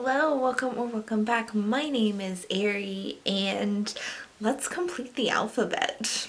Hello, welcome or welcome back. My name is Ari and let's complete the alphabet.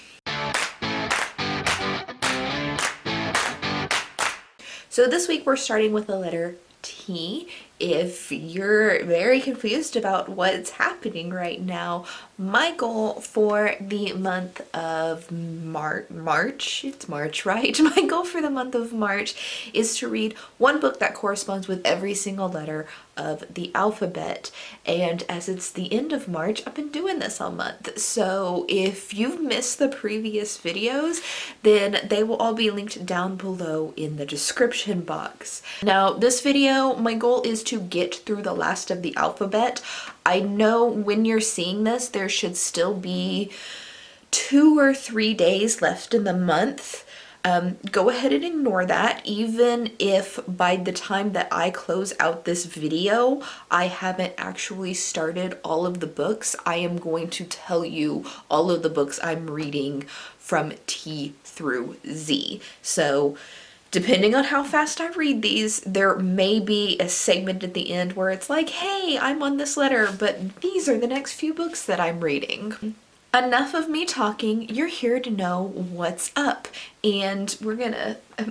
So this week we're starting with the letter T. If you're very confused about what's happening right now, my goal for the month of March, it's March, right? My goal for the month of March is to read one book that corresponds with every single letter of the alphabet. And as it's the end of March, I've been doing this all month. So if you've missed the previous videos, then they will all be linked down below in the description box. Now, this video, my goal is to get through the last of the alphabet. I know when you're seeing this, there should still be 2 or 3 days left in the month. Go ahead and ignore that. Even if by the time that I close out this video, I haven't actually started all of the books, I am going to tell you all of the books I'm reading from T through Z. So depending on how fast I read these, there may be a segment at the end where it's like, hey, I'm on this letter, but these are the next few books that I'm reading. Enough of me talking, you're here to know what's up. And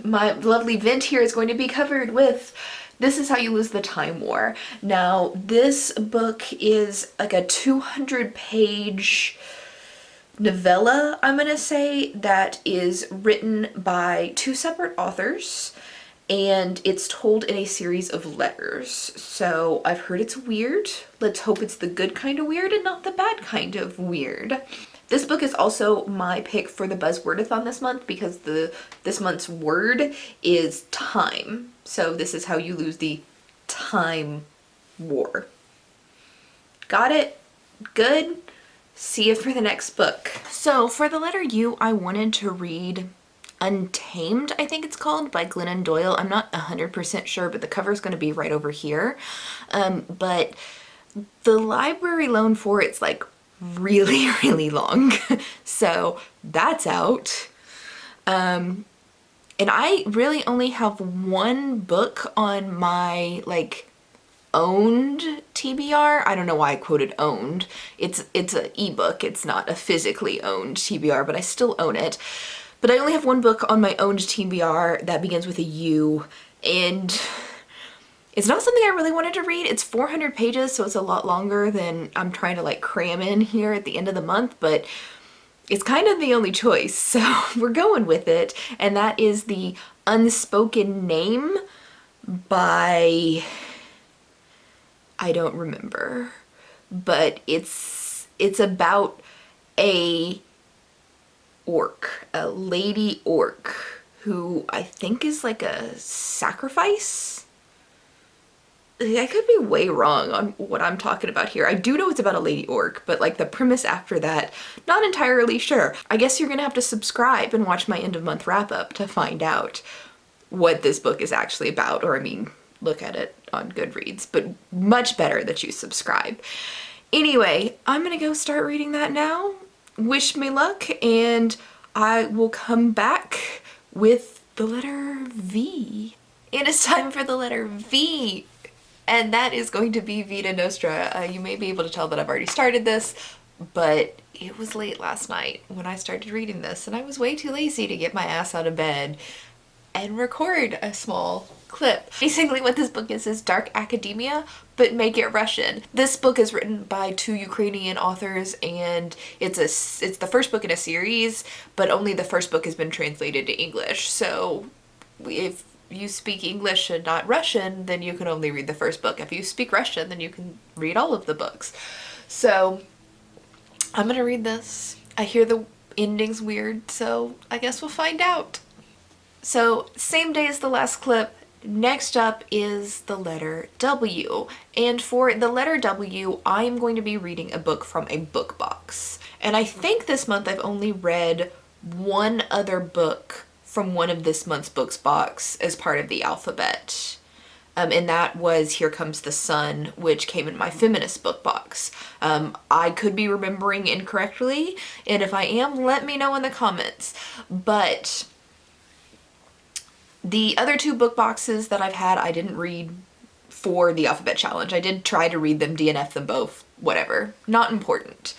my lovely vent here is going to be covered with This Is How You Lose the Time War. Now, this book is like a 200-page novella, I'm gonna say, that is written by 2 separate authors, and it's told in a series of letters. So I've heard it's weird. Let's hope it's the good kind of weird and not the bad kind of weird. This book is also my pick for the Buzzwordathon this month because this month's word is time. So this is how you lose the time war. Got it? Good? See you for the next book. So for the letter U, I wanted to read Untamed, I think it's called, by Glennon Doyle. I'm not 100% sure, but the cover is going to be right over here. But the library loan for it's like really, really long. So that's out. And I really only have one book on my owned TBR. I don't know why I quoted owned. It's an ebook. It's not a physically owned TBR, but I still own it. But I only have one book on my owned TBR that begins with a U, and it's not something I really wanted to read. It's 400 pages, so it's a lot longer than I'm trying to cram in here at the end of the month, but it's kind of the only choice, so we're going with it. And that is The Unspoken Name by, I don't remember, but it's about a lady orc who I think is like a sacrifice. I could be way wrong on what I'm talking about here. I do know it's about a lady orc, but the premise after that, not entirely sure. I guess you're gonna have to subscribe and watch my end of month wrap up to find out what this book is actually about, or I mean, look at it on Goodreads, but much better that you subscribe. Anyway, I'm gonna go start reading that now. Wish me luck, and I will come back with the letter V. It is time for the letter V, and that is going to be Vita Nostra. You may be able to tell that I've already started this, but it was late last night when I started reading this, and I was way too lazy to get my ass out of bed and record a small clip. Basically what this book is dark academia, but make it Russian. This book is written by 2 Ukrainian authors, and it's the first book in a series, but only the first book has been translated to English. So if you speak English and not Russian, then you can only read the first book. If you speak Russian, then you can read all of the books. So I'm gonna read this. I hear the ending's weird, so I guess we'll find out. So same day as the last clip, next up is the letter W. And for the letter W, I am going to be reading a book from a book box. And I think this month I've only read one other book from one of this month's books box as part of the alphabet. And that was Here Comes the Sun, which came in my feminist book box. I could be remembering incorrectly, and if I am, let me know in the comments. But the other 2 book boxes that I've had, I didn't read for the alphabet challenge. I did try to read them, DNF them both, whatever. Not important.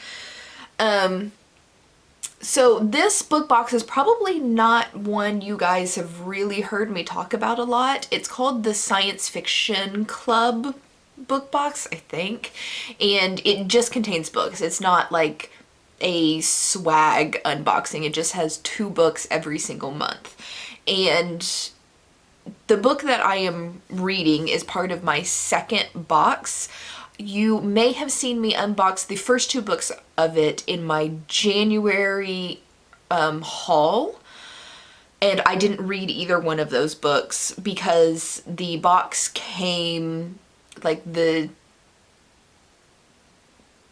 So this book box is probably not one you guys have really heard me talk about a lot. It's called the Science Fiction Club book box, I think. And it just contains books. It's not like a swag unboxing. It just has 2 books every single month. And the book that I am reading is part of my second box. You may have seen me unbox the first 2 books of it in my January haul, and I didn't read either one of those books because the box came like the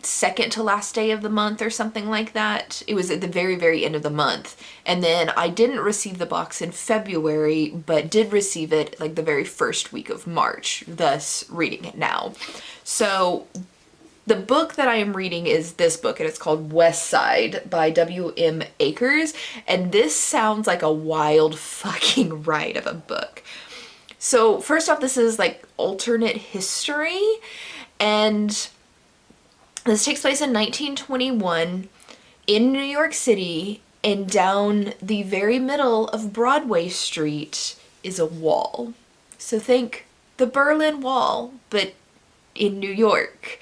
second to last day of the month or something like that. It was at the very, very end of the month. And then I didn't receive the box in February, but did receive it like the very first week of March, thus reading it now. So the book that I am reading is this book, and it's called West Side by W.M. Akers. And this sounds like a wild fucking ride of a book. So first off, this is like alternate history, and this takes place in 1921 in New York City, and down the very middle of Broadway Street is a wall. So think the Berlin Wall, but in New York.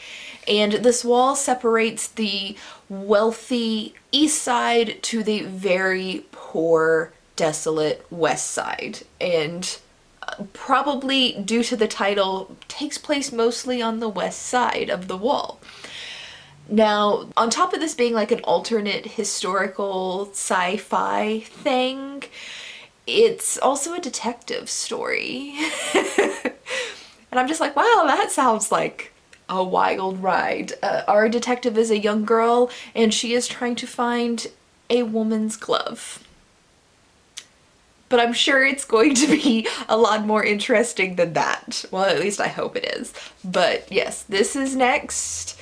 And this wall separates the wealthy East Side to the very poor, desolate West Side. And probably due to the title, takes place mostly on the west side of the wall. Now, on top of this being like an alternate historical sci-fi thing, it's also a detective story. And I'm just like, wow, that sounds like a wild ride. Our detective is a young girl, and she is trying to find a woman's glove. But I'm sure it's going to be a lot more interesting than that. Well, at least I hope it is. But yes, this is next.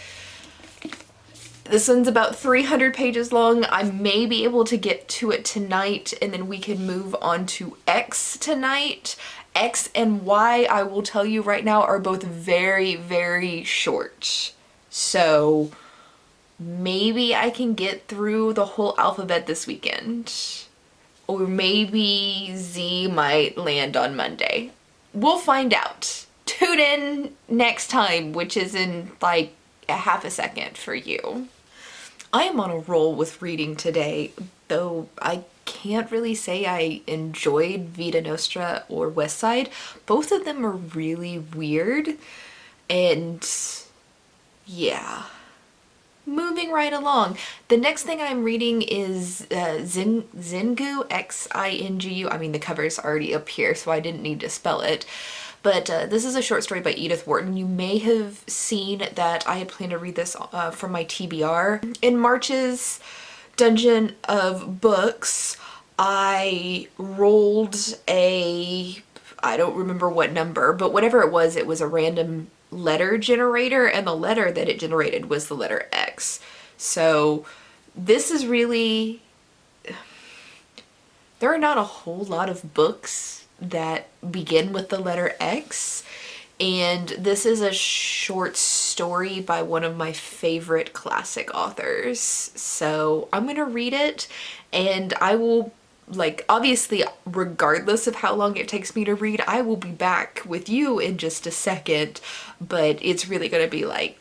This one's about 300 pages long. I may be able to get to it tonight, and then we can move on to X tonight. X and Y, I will tell you right now, are both very, very short. So maybe I can get through the whole alphabet this weekend. Or maybe Z might land on Monday. We'll find out. Tune in next time, which is in like a half a second for you. I am on a roll with reading today, though I can't really say I enjoyed Vita Nostra or West Side. Both of them are really weird, and yeah. Moving right along. The next thing I'm reading is Xingu, X-I-N-G-U. I mean, the cover's already up here, so I didn't need to spell it. But this is a short story by Edith Wharton. You may have seen that I had planned to read this from my TBR. In March's Dungeon of Books, I rolled I don't remember what number, but whatever it was a random letter generator, and the letter that it generated was the letter X. So this is really, there are not a whole lot of books that begin with the letter X, and this is a short story by one of my favorite classic authors. So I'm gonna read it, and I will, like, obviously, regardless of how long it takes me to read, I will be back with you in just a second, but it's really gonna be like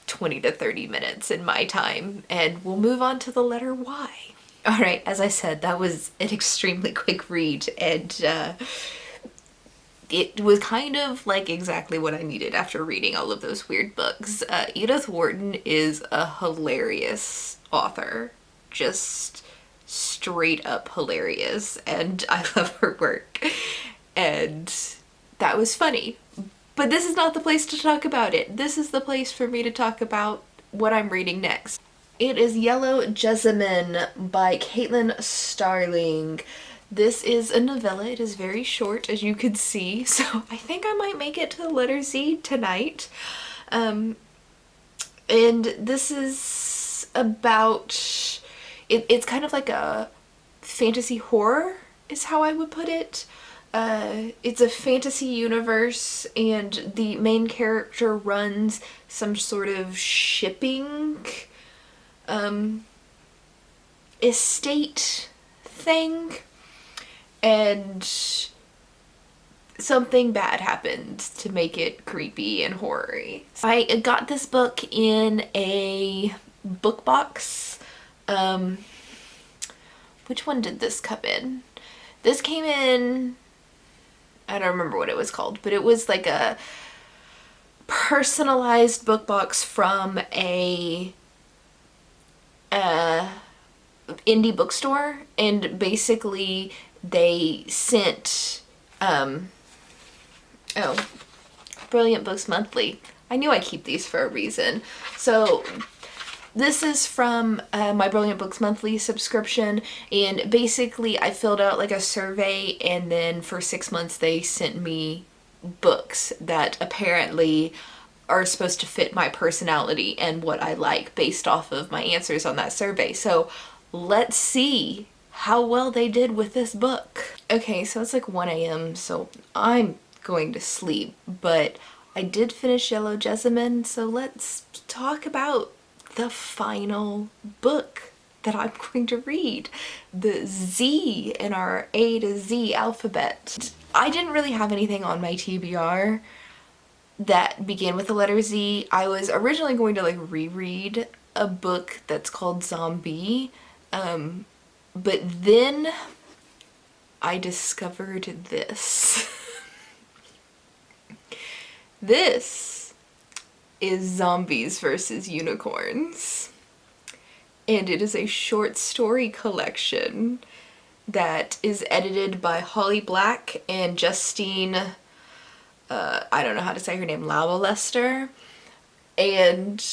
20 to 30 minutes in my time, and we'll move on to the letter Y. All right, as I said, that was an extremely quick read, and it was kind of like exactly what I needed after reading all of those weird books. Edith Wharton is a hilarious author, just straight up hilarious, and I love her work, and that was funny. But this is not the place to talk about it. This is the place for me to talk about what I'm reading next. It is Yellow Jessamine by Caitlin Starling. This is a novella. It is very short, as you can see, so I think I might make it to the letter Z tonight. And this is about, it's kind of like a fantasy horror is how I would put it. It's a fantasy universe, and the main character runs some sort of shipping estate thing, and something bad happens to make it creepy and horror-y. I got this book in a book box. Which one did this come in? This came in, I don't remember what it was called, but it was like a personalized book box from a indie bookstore, and basically they sent Brilliant Books Monthly. I knew I keep these for a reason. So this is from my Brilliant Books Monthly subscription, and basically I filled out like a survey, and then for 6 months they sent me books that apparently are supposed to fit my personality and what I like based off of my answers on that survey. So let's see how well they did with this book. Okay, so it's like 1 a.m., so I'm going to sleep, but I did finish Yellow Jessamine, so let's talk about the final book that I'm going to read, the Z in our A to Z alphabet. I didn't really have anything on my TBR that began with the letter Z. I was originally going to like reread a book that's called Zombie, but then I discovered this. This is Zombies versus Unicorns, and it is a short story collection that is edited by Holly Black and Justine, I don't know how to say her name, Lawalester, and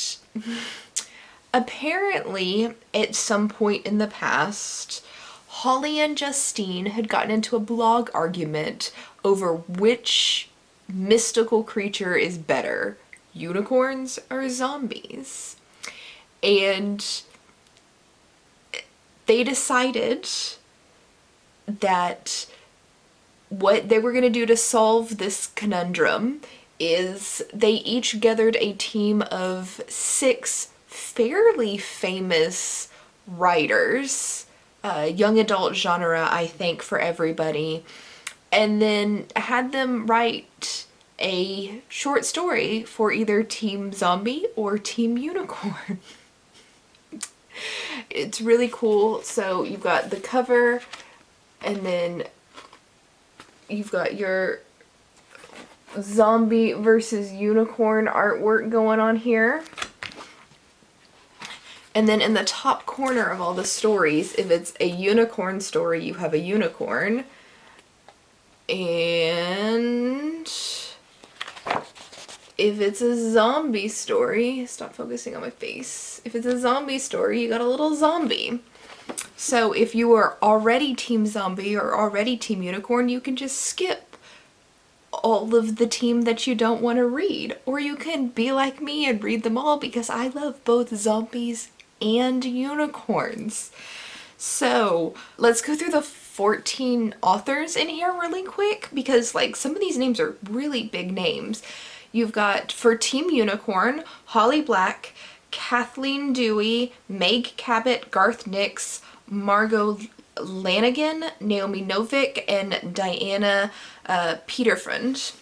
apparently at some point in the past, Holly and Justine had gotten into a blog argument over which mystical creature is better, unicorns or zombies. And they decided that what they were going to do to solve this conundrum is they each gathered a team of 6 fairly famous writers, young adult genre, I think, for everybody, and then had them write a short story for either Team Zombie or Team Unicorn. It's really cool. So you've got the cover, and then you've got your zombie versus unicorn artwork going on here. And then in the top corner of all the stories, if it's a unicorn story, you have a unicorn. And if it's a zombie story, stop focusing on my face. If it's a zombie story, you got a little zombie. So if you are already Team Zombie or already Team Unicorn, you can just skip all of the team that you don't want to read. Or you can be like me and read them all, because I love both zombies and unicorns. So let's go through the 14 authors in here really quick, because like some of these names are really big names. You've got, for Team Unicorn, Holly Black, Kathleen Dewey, Meg Cabot, Garth Nix, Margot Lanigan, Naomi Novik, and Diana Peterfriend.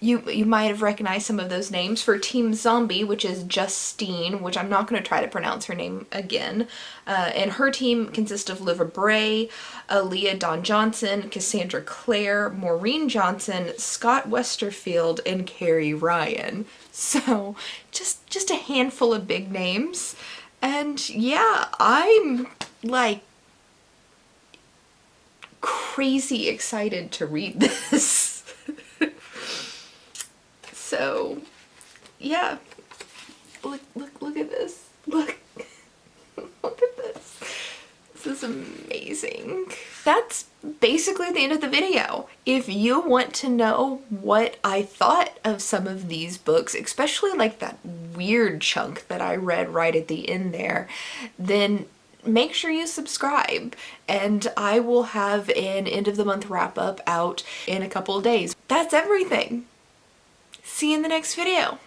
You might have recognized some of those names. For Team Zombie, which is Justine, which I'm not going to try to pronounce her name again, and her team consists of Liva Bray, Aaliyah Dawn Johnson, Cassandra Clare, Maureen Johnson, Scott Westerfield, and Carrie Ryan. So just a handful of big names. And yeah, I'm like crazy excited to read this. So, yeah, look at this. Look at this. This is amazing. That's basically the end of the video. If you want to know what I thought of some of these books, especially like that weird chunk that I read right at the end there, then make sure you subscribe, and I will have an end of the month wrap up out in a couple of days. That's everything. See you in the next video.